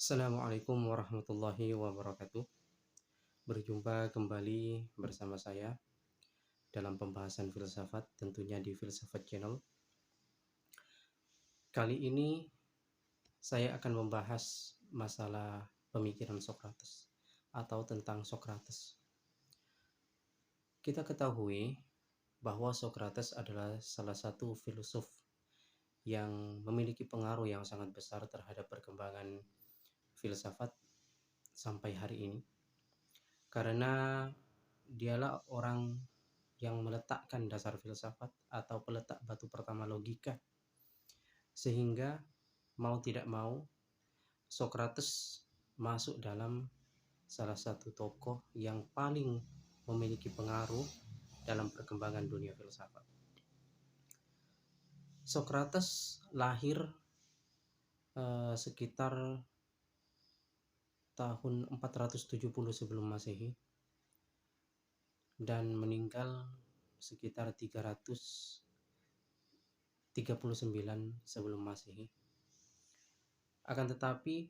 Assalamualaikum warahmatullahi wabarakatuh. Berjumpa kembali bersama saya dalam pembahasan filsafat, tentunya di Filsafat Channel. Kali ini saya akan membahas masalah pemikiran Socrates atau tentang Socrates. Kita ketahui bahwa Socrates adalah salah satu filsuf yang memiliki pengaruh yang sangat besar terhadap perkembangan filsafat sampai hari ini. Karena dialah orang yang meletakkan dasar filsafat atau peletak batu pertama logika. Sehingga mau tidak mau Socrates masuk dalam salah satu tokoh yang paling memiliki pengaruh dalam perkembangan dunia filsafat. Socrates lahir sekitar tahun 470 sebelum Masehi dan meninggal sekitar 339 sebelum Masehi. Akan tetapi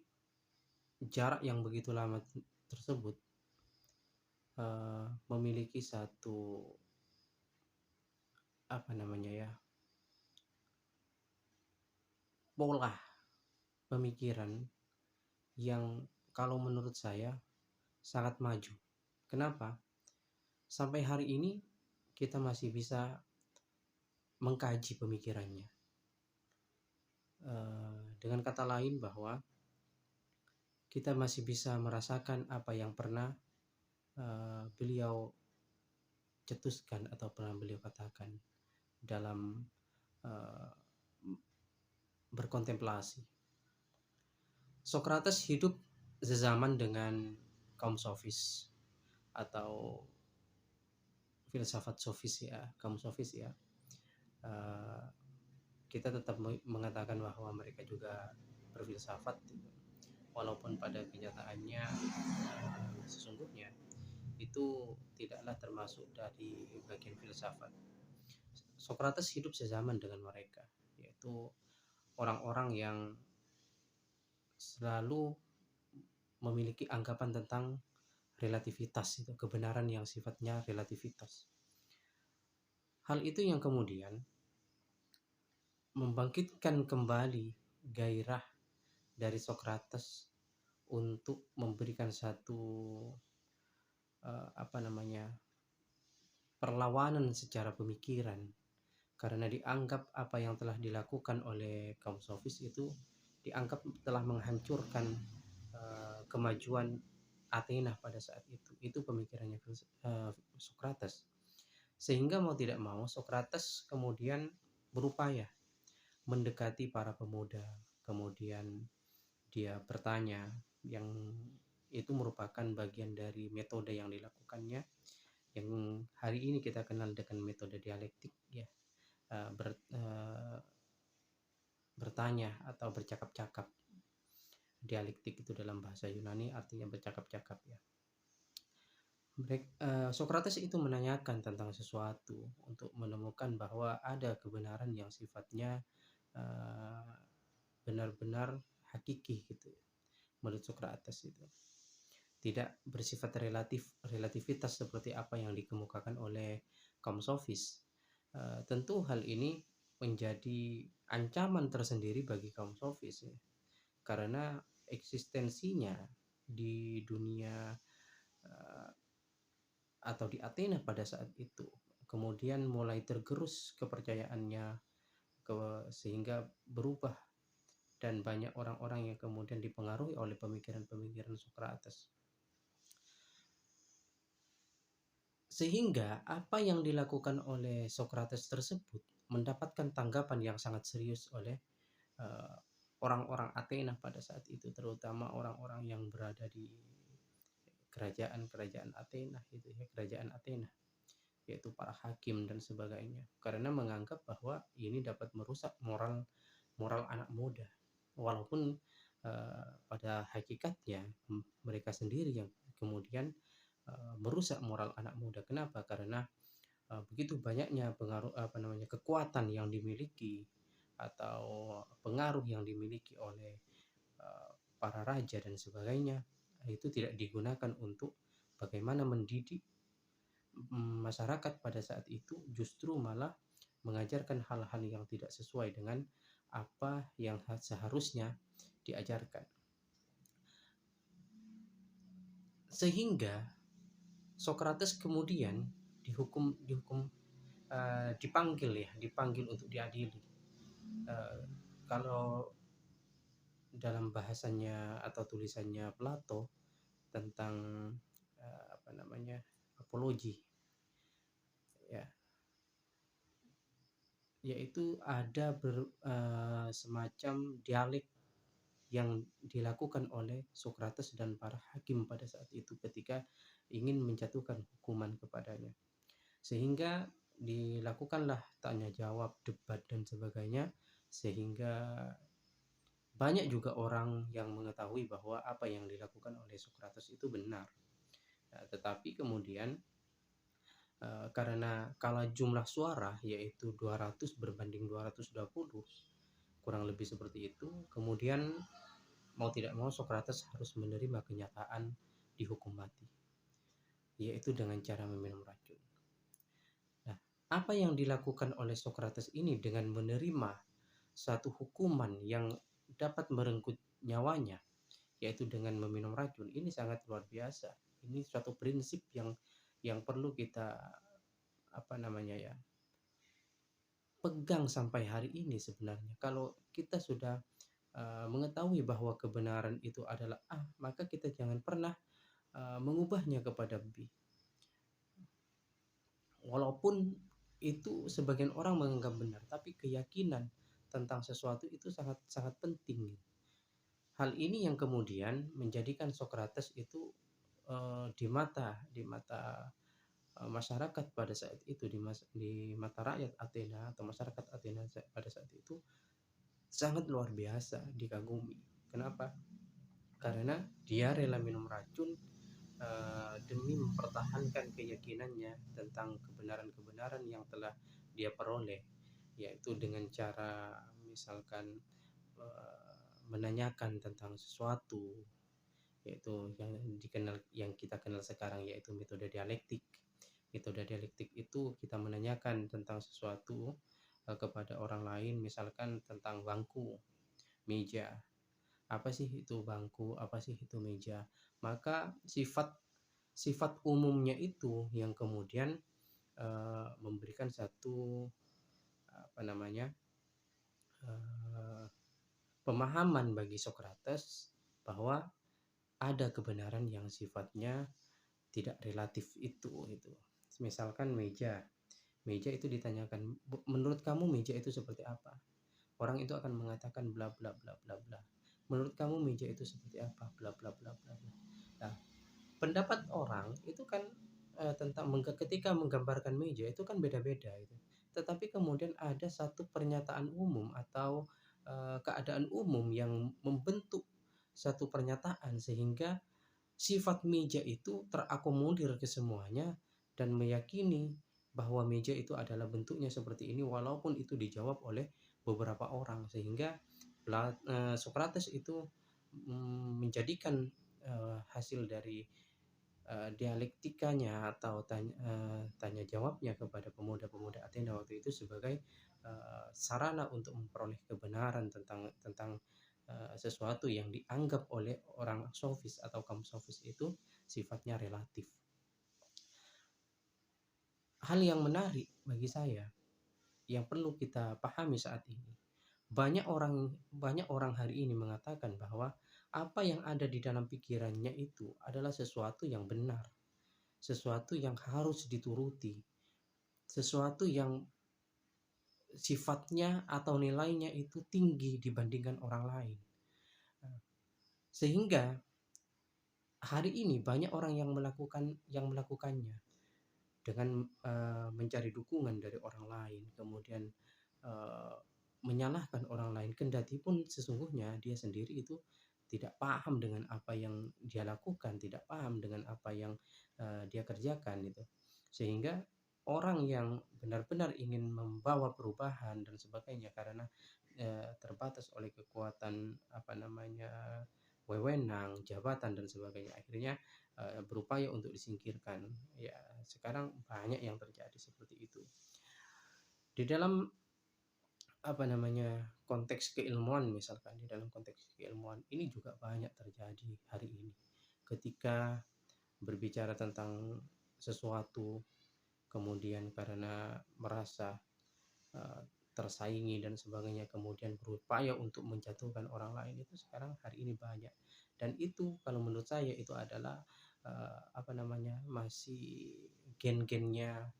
jarak yang begitu lama tersebut memiliki satu pola pemikiran yang kalau menurut saya sangat maju. Kenapa? Sampai hari ini kita masih bisa mengkaji pemikirannya. Dengan kata lain bahwa kita masih bisa merasakan apa yang pernah beliau cetuskan atau pernah beliau katakan dalam berkontemplasi. Socrates hidup sezaman dengan kaum sofis atau filsafat sofis ya, kaum sofis ya. Kita tetap mengatakan bahwa mereka juga berfilsafat, walaupun pada kenyataannya sesungguhnya itu tidaklah termasuk dari bagian filsafat. Socrates hidup sezaman dengan mereka, yaitu orang-orang yang selalu memiliki anggapan tentang relativitas, itu kebenaran yang sifatnya relativitas. Hal itu yang kemudian membangkitkan kembali gairah dari Socrates untuk memberikan satu perlawanan secara pemikiran, karena dianggap apa yang telah dilakukan oleh kaum sofis itu dianggap telah menghancurkan kemajuan Athena pada saat itu pemikirannya Socrates. Sehingga mau tidak mau Socrates kemudian berupaya mendekati para pemuda, kemudian dia bertanya, yang itu merupakan bagian dari metode yang dilakukannya, yang hari ini kita kenal dengan metode dialektik ya. Bertanya atau bercakap-cakap. Dialektik itu dalam bahasa Yunani artinya bercakap-cakap ya. Socrates itu menanyakan tentang sesuatu untuk menemukan bahwa ada kebenaran yang sifatnya benar-benar hakiki gitu. Menurut Socrates itu tidak bersifat relativitas seperti apa yang dikemukakan oleh kaum sofis. Tentu hal ini menjadi ancaman tersendiri bagi kaum sofis ya, karena eksistensinya di dunia atau di Athena pada saat itu kemudian mulai tergerus kepercayaannya sehingga berubah, dan banyak orang-orang yang kemudian dipengaruhi oleh pemikiran-pemikiran Socrates. Sehingga apa yang dilakukan oleh Socrates tersebut mendapatkan tanggapan yang sangat serius oleh orang-orang Athena pada saat itu, terutama orang-orang yang berada di kerajaan Athena itu ya, kerajaan Athena, yaitu para hakim dan sebagainya, karena menganggap bahwa ini dapat merusak moral anak muda, walaupun pada hakikatnya mereka sendiri yang kemudian merusak moral anak muda. Kenapa? Karena begitu banyaknya pengaruh kekuatan yang dimiliki atau pengaruh yang dimiliki oleh para raja dan sebagainya, itu tidak digunakan untuk bagaimana mendidik masyarakat pada saat itu, justru malah mengajarkan hal-hal yang tidak sesuai dengan apa yang seharusnya diajarkan. Sehingga Socrates kemudian dipanggil untuk diadili. Kalau dalam bahasanya atau tulisannya Plato tentang apologi, ya, yaitu ada semacam dialek yang dilakukan oleh Socrates dan para hakim pada saat itu ketika ingin menjatuhkan hukuman kepadanya, sehingga dilakukanlah tanya jawab, debat dan sebagainya, sehingga banyak juga orang yang mengetahui bahwa apa yang dilakukan oleh Socrates itu benar. Nah, tetapi kemudian karena kalah jumlah suara, yaitu 200 berbanding 220, kurang lebih seperti itu, kemudian mau tidak mau Socrates harus menerima kenyataan dihukum mati, yaitu dengan cara meminum racun. Nah, apa yang dilakukan oleh Socrates ini dengan menerima satu hukuman yang dapat merenggut nyawanya, yaitu dengan meminum racun, ini sangat luar biasa. Ini suatu prinsip yang perlu kita pegang sampai hari ini sebenarnya. Kalau kita sudah mengetahui bahwa kebenaran itu adalah A, maka kita jangan pernah mengubahnya kepada B. Walaupun itu sebagian orang menganggap benar, tapi keyakinan tentang sesuatu itu sangat sangat penting. Hal ini yang kemudian menjadikan Socrates itu di mata masyarakat pada saat itu, di mata rakyat Athena atau masyarakat Athena pada saat itu sangat luar biasa dikagumi. Kenapa? Karena dia rela minum racun demi mempertahankan keyakinannya tentang kebenaran-kebenaran yang telah dia peroleh, yaitu dengan cara misalkan menanyakan tentang sesuatu, yaitu yang kita kenal sekarang, yaitu metode dialektik. Metode dialektik itu kita menanyakan tentang sesuatu kepada orang lain, misalkan tentang bangku, meja. Apa sih itu bangku? Apa sih itu meja? Maka sifat umumnya itu yang kemudian memberikan satu pemahaman bagi Socrates bahwa ada kebenaran yang sifatnya tidak relatif itu. Misalkan meja itu ditanyakan, menurut kamu meja itu seperti apa? Orang itu akan mengatakan bla bla bla bla bla. Menurut kamu meja itu seperti apa? Bla bla bla bla bla. Nah, pendapat orang itu kan tentang ketika menggambarkan meja itu kan beda-beda itu. Tetapi kemudian ada satu pernyataan umum atau keadaan umum yang membentuk satu pernyataan, sehingga sifat meja itu terakomodir ke semuanya dan meyakini bahwa meja itu adalah bentuknya seperti ini, walaupun itu dijawab oleh beberapa orang, sehingga Socrates itu menjadikan hasil dari dialektikanya atau tanya jawabnya kepada pemuda-pemuda Athena waktu itu sebagai sarana untuk memperoleh kebenaran tentang sesuatu yang dianggap oleh orang sofis atau kaum sofis itu sifatnya relatif. Hal yang menarik bagi saya yang perlu kita pahami saat ini, banyak orang hari ini mengatakan bahwa apa yang ada di dalam pikirannya itu adalah sesuatu yang benar, sesuatu yang harus dituruti, sesuatu yang sifatnya atau nilainya itu tinggi dibandingkan orang lain. Sehingga hari ini banyak orang yang melakukannya dengan mencari dukungan dari orang lain, kemudian menyalahkan orang lain, kendati pun sesungguhnya dia sendiri itu tidak paham dengan apa yang dia lakukan, tidak paham dengan apa yang dia kerjakan itu. Sehingga orang yang benar-benar ingin membawa perubahan dan sebagainya karena terbatas oleh kekuatan wewenang, jabatan dan sebagainya. Akhirnya berupaya untuk disingkirkan. Ya, sekarang banyak yang terjadi seperti itu. Di dalam konteks keilmuan, misalkan di dalam konteks keilmuan ini juga banyak terjadi hari ini. Ketika berbicara tentang sesuatu, kemudian karena merasa tersaingi dan sebagainya, kemudian berupaya untuk menjatuhkan orang lain, itu sekarang hari ini banyak. Dan itu kalau menurut saya itu adalah masih gen-gennya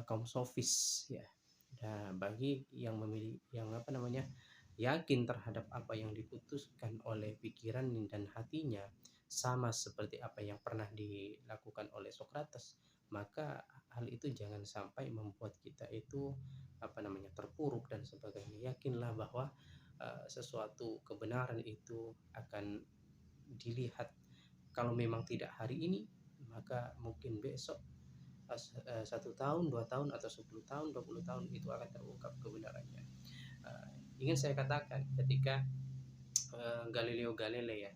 kaum sofis ya. Nah, bagi yang memilih yakin terhadap apa yang diputuskan oleh pikiran dan hatinya sama seperti apa yang pernah dilakukan oleh Socrates, maka hal itu jangan sampai membuat kita itu terpuruk dan sebagainya. Yakinlah bahwa sesuatu kebenaran itu akan dilihat, kalau memang tidak hari ini maka mungkin besok, 1 tahun, 2 tahun, atau 10 tahun, 20 tahun itu akan terungkap kebenarannya. Ingin saya katakan ketika Galileo Galilei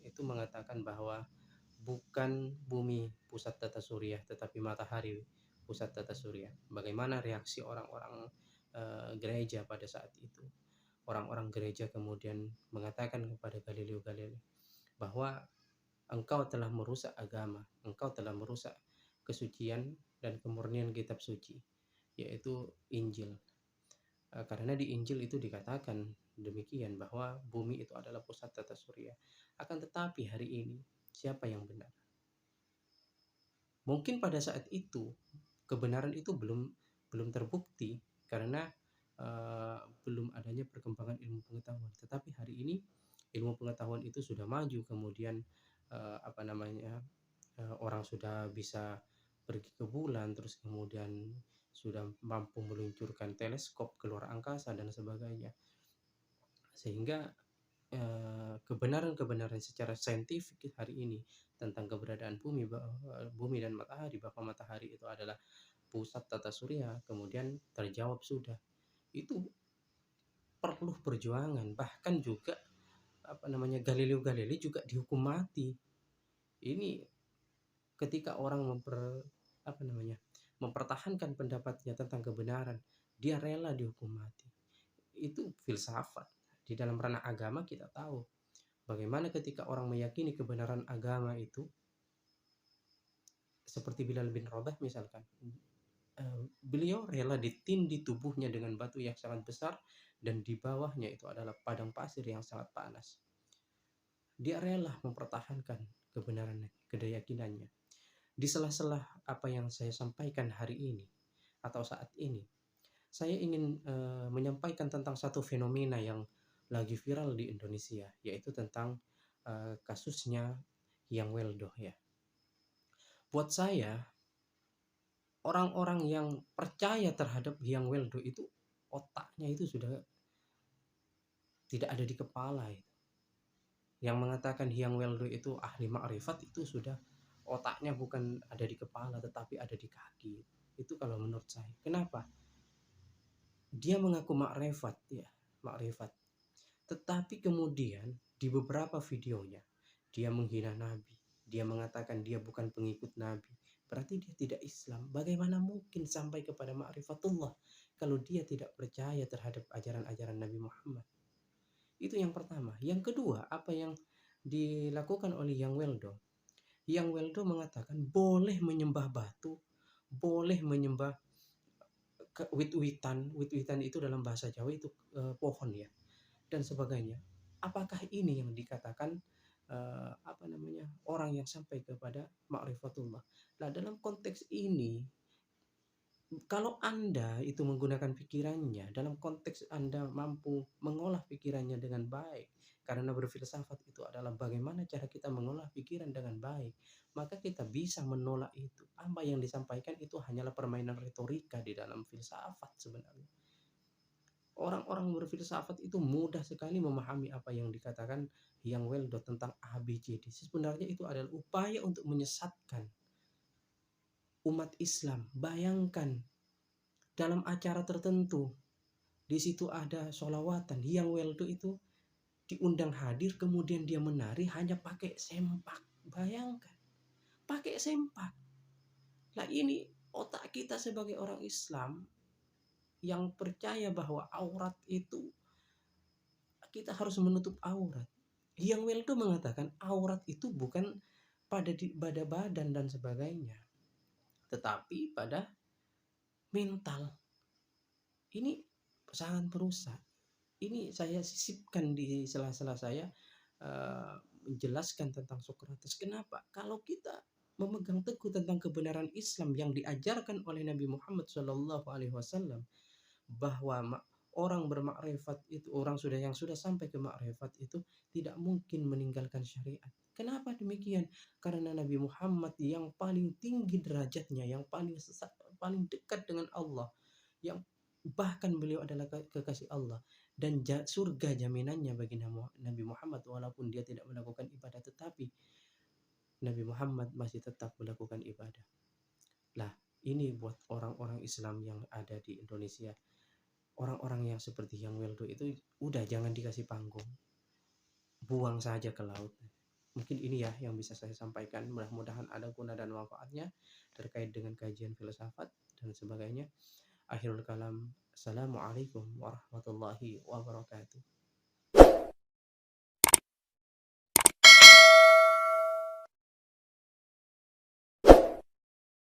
itu mengatakan bahwa bukan bumi pusat tata surya tetapi matahari pusat tata surya. Bagaimana reaksi orang-orang gereja pada saat itu? Orang-orang gereja kemudian mengatakan kepada Galileo Galilei bahwa engkau telah merusak agama, engkau telah merusak kesucian dan kemurnian kitab suci, yaitu Injil. Karena di Injil itu dikatakan demikian, bahwa bumi itu adalah pusat tata surya. Akan tetapi hari ini siapa yang benar? Mungkin pada saat itu kebenaran itu belum terbukti karena belum adanya perkembangan ilmu pengetahuan. Tetapi hari ini ilmu pengetahuan itu sudah maju, kemudian orang sudah bisa pergi ke bulan, terus kemudian sudah mampu meluncurkan teleskop ke luar angkasa dan sebagainya. Sehingga kebenaran-kebenaran secara saintifik hari ini tentang keberadaan bumi dan matahari, bahwa matahari itu adalah pusat tata surya, kemudian terjawab sudah. Itu perlu perjuangan. Bahkan juga Galileo Galilei juga dihukum mati. Ini ketika orang mempertahankan pendapatnya tentang kebenaran, dia rela dihukum mati. Itu filsafat. Di dalam ranah agama kita tahu bagaimana ketika orang meyakini kebenaran agama itu, seperti Bilal bin Rabah misalkan, beliau rela ditindih tubuhnya dengan batu yang sangat besar dan di bawahnya itu adalah padang pasir yang sangat panas. Dia rela mempertahankan kebenarannya, keyakinannya. Di sela-sela apa yang saya sampaikan hari ini atau saat ini, saya ingin menyampaikan tentang satu fenomena yang lagi viral di Indonesia, yaitu tentang kasusnya Hyang Weldo ya. Buat saya, orang-orang yang percaya terhadap Hyang Weldo itu otaknya itu sudah tidak ada di kepala itu. Yang mengatakan Hyang Weldo itu ahli ma'rifat itu sudah otaknya bukan ada di kepala tetapi ada di kaki. Itu kalau menurut saya. Kenapa? Dia mengaku ma'rifat ya, ma'rifat. Tetapi kemudian di beberapa videonya dia menghina Nabi. Dia mengatakan dia bukan pengikut Nabi. Berarti dia tidak Islam. Bagaimana mungkin sampai kepada ma'rifatullah kalau dia tidak percaya terhadap ajaran-ajaran Nabi Muhammad? Itu yang pertama. Yang kedua, apa yang dilakukan oleh Hyang Weldo? Hyang Weldo mengatakan boleh menyembah batu, boleh menyembah wit-witan. Wit-witan itu dalam bahasa Jawa itu pohon ya, dan sebagainya. Apakah ini yang dikatakan orang yang sampai kepada ma'rifatullah? Nah, dalam konteks ini, kalau Anda itu menggunakan pikirannya, dalam konteks Anda mampu mengolah pikirannya dengan baik, karena berfilsafat itu adalah bagaimana cara kita mengolah pikiran dengan baik, maka kita bisa menolak itu. Apa yang disampaikan itu hanyalah permainan retorika di dalam filsafat sebenarnya. Orang-orang berfilsafat itu mudah sekali memahami apa yang dikatakan Hyang Weldo tentang ABCD. Sebenarnya itu adalah upaya untuk menyesatkan umat Islam. Bayangkan dalam acara tertentu, di situ ada sholawatan. Hyang Weldo itu diundang hadir kemudian dia menari hanya pakai sempak. Bayangkan, pakai sempak. Nah ini otak kita sebagai orang Islam yang percaya bahwa aurat itu kita harus menutup aurat. Yang Weldo mengatakan aurat itu bukan pada badan dan sebagainya, tetapi pada mental. Ini sangat merusak. Ini saya sisipkan di sela-sela saya menjelaskan tentang Socrates. Kenapa? Kalau kita memegang teguh tentang kebenaran Islam yang diajarkan oleh Nabi Muhammad SAW, bahwa orang bermakrifat itu, orang yang sudah sampai ke makrifat itu tidak mungkin meninggalkan syariat. Kenapa demikian? Karena Nabi Muhammad yang paling tinggi derajatnya, yang paling dekat dengan Allah, yang bahkan beliau adalah kekasih Allah, dan surga jaminannya bagi Nabi Muhammad, walaupun dia tidak melakukan ibadah, tetapi Nabi Muhammad masih tetap melakukan ibadah. Lah, ini buat orang-orang Islam yang ada di Indonesia, orang-orang yang seperti yang Weldo itu udah jangan dikasih panggung, buang saja ke laut. Mungkin ini ya yang bisa saya sampaikan, mudah-mudahan ada guna dan manfaatnya terkait dengan kajian filsafat dan sebagainya. Akhirul kalam, assalamualaikum warahmatullahi wabarakatuh.